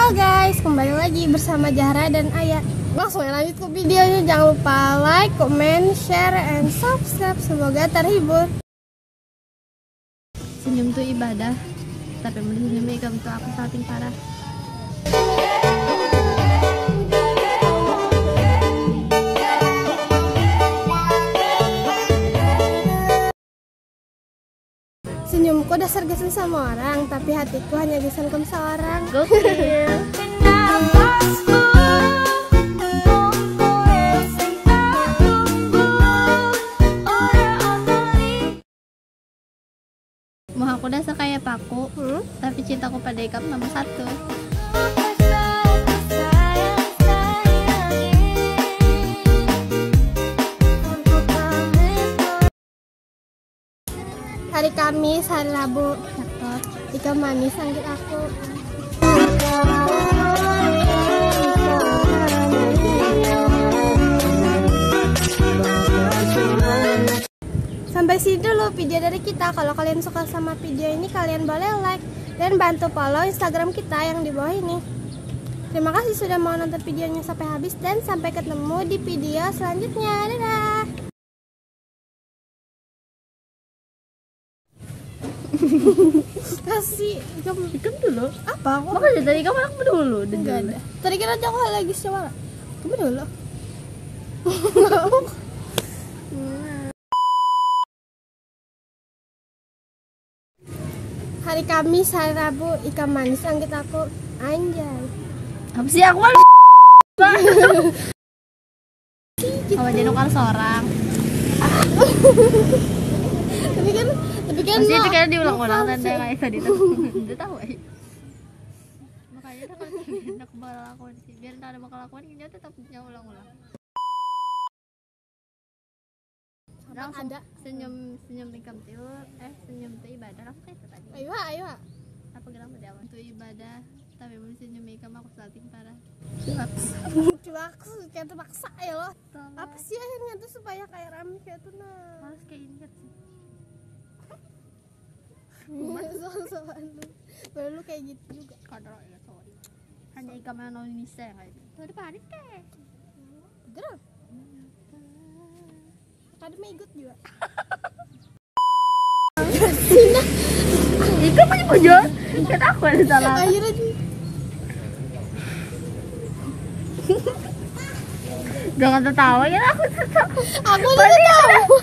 Halo guys, kembali lagi bersama Zahra dan Ayah. Langsung lanjut ke videonya. Jangan lupa like, comment, share, and subscribe. Semoga terhibur. Senyum tuh ibadah, tapi senyum itu aku salting parah. Senyumku dasar gesan sama orang, tapi hatiku hanya gesankan seorang. Gokil. Mau aku dasar kayak paku, tapi cintaku pada ikam nomor 1. Hari Kamis, hari Rabu, ikan manis sanggit aku. Sampai sini dulu video dari kita. Kalau kalian suka sama video ini, kalian boleh like dan bantu follow Instagram kita yang di bawah ini. Terima kasih sudah mau nonton videonya sampai habis, dan sampai ketemu di video selanjutnya. Dadah. Kasih Ikam dulu. apa? Makanya tadi kamu aku dulu. Enggak ada. Tadi kan aja aku lagi siapa? Kamu dulu. Hari Kamis, hari Rabu, ikan manis sanggit aku. Anjay. Apa sih aku kan? Kamu jadi nukar seorang. Tapi kan Pasti itu kayak diulang-ulang dan kayak tadi tuh. Udah tahu aja. Makanya kalau hendak bakal lakukan sih, biar ntar ada bakal lakukan ini tetap yang ulang-ulang. Langsung ada senyum tingkam tuh, senyum tuh ibadah langsung kayak itu tadi. ayo. Apa geram udah awan tuh ibadah, tapi belum senyum ikam aku salting parah. Cuak kayak terpaksa ya loh. Apa sih akhirnya tuh supaya kayak rame kayak tuh nah. Harus kayak ini kan sih. Soal-soal lu. Baru lu kayak gitu juga. Kadang ya sorry. Hanya ikam yang non Indonesia yang kayak gitu. Tuh ada Paris teh. Gerak. Kadang ikut juga. Ikam punya bujur. Kata aku ada salah. Akhirnya Jangan tertawa ya aku tertawa. aku udah tahu.